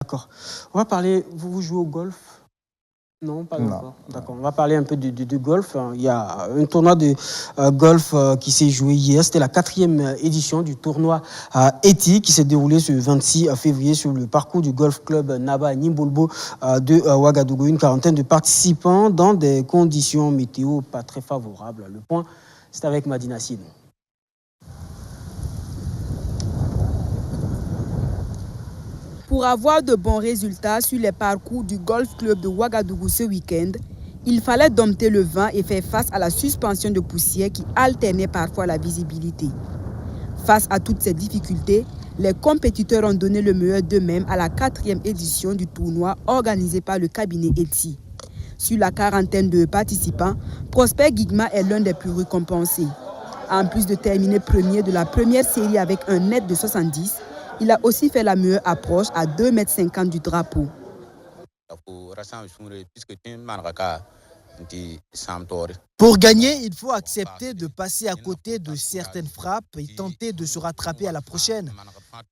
D'accord. On va parler, vous jouez au golf? Non, pas encore. D'accord. On va parler un peu de golf. Il y a un tournoi de golf qui s'est joué hier. C'était la 4e édition du tournoi ETI qui s'est déroulé ce 26 février sur le parcours du golf club Naba Nimbolbo de Ouagadougou. Une quarantaine de participants dans des conditions météo pas très favorables. Le point, c'est avec Madina Sine. Pour avoir de bons résultats sur les parcours du Golf Club de Ouagadougou ce week-end, il fallait dompter le vent et faire face à la suspension de poussière qui alternait parfois la visibilité. Face à toutes ces difficultés, les compétiteurs ont donné le meilleur d'eux-mêmes à la 4e édition du tournoi organisé par le cabinet ETI. Sur la quarantaine de participants, Prosper Guigma est l'un des plus récompensés. En plus de terminer premier de la première série avec un net de 70, il a aussi fait la meilleure approche à 2,50 m du drapeau. Pour gagner, il faut accepter de passer à côté de certaines frappes et tenter de se rattraper à la prochaine.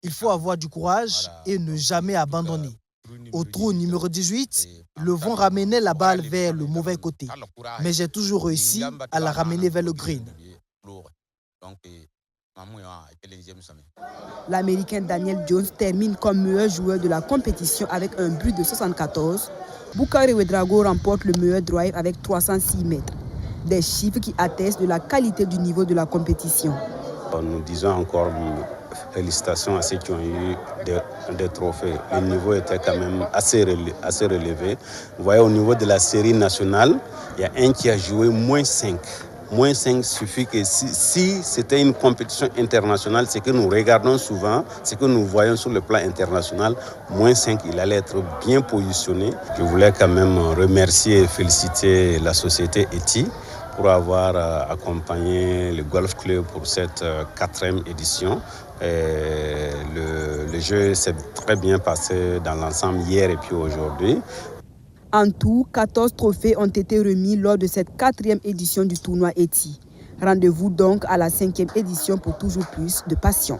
Il faut avoir du courage et ne jamais abandonner. Au trou numéro 18, le vent ramenait la balle vers le mauvais côté, mais j'ai toujours réussi à la ramener vers le green. L'Américain Daniel Jones termine comme meilleur joueur de la compétition avec un but de 74. Boukari Ouedraogo remporte le meilleur drive avec 306 mètres. Des chiffres qui attestent de la qualité du niveau de la compétition. Nous disons encore félicitations à ceux qui ont eu des trophées. Le niveau était quand même assez relevé. Vous voyez, au niveau de la série nationale, il y a un qui a joué -5. -5 suffit que si c'était une compétition internationale, c'est que nous regardons souvent, c'est que nous voyons sur le plan international, -5, il allait être bien positionné. Je voulais quand même remercier et féliciter la société ETI pour avoir accompagné le Golf Club pour cette 4e édition. Le jeu s'est très bien passé dans l'ensemble hier et puis aujourd'hui. En tout, 14 trophées ont été remis lors de cette 4e édition du tournoi ETI. Rendez-vous donc à la 5e édition pour toujours plus de passion.